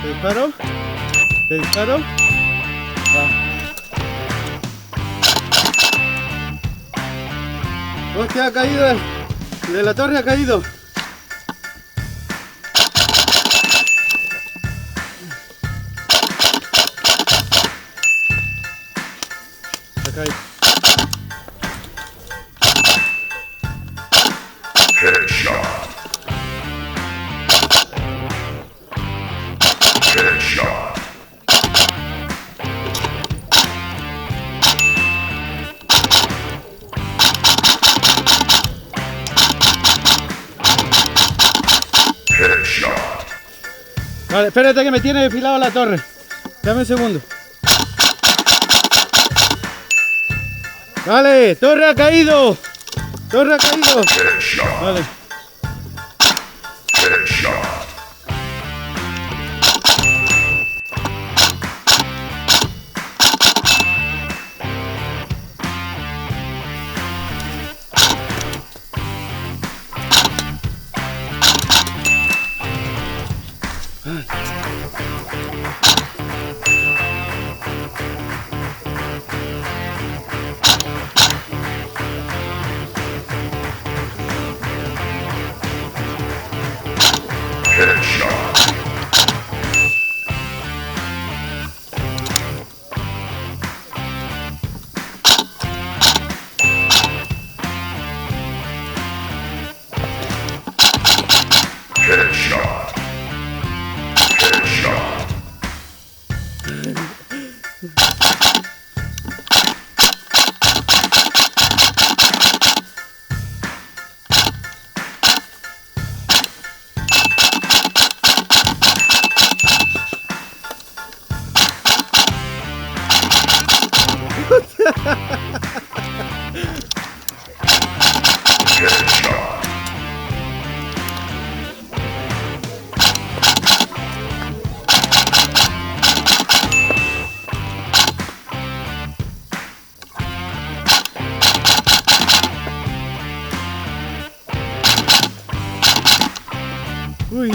Te disparo. Te disparo. Va. Hostia, ha caído. De la torre ha caído. Ha caído. Headshot. Headshot. Headshot. Vale, espérate que me tiene desfilado la torre. Dame un segundo. Vale, torre ha caído. Torre ha caído. Headshot. Vale. Headshot. Headshot. Headshot. Headshot. Headshot. Uy.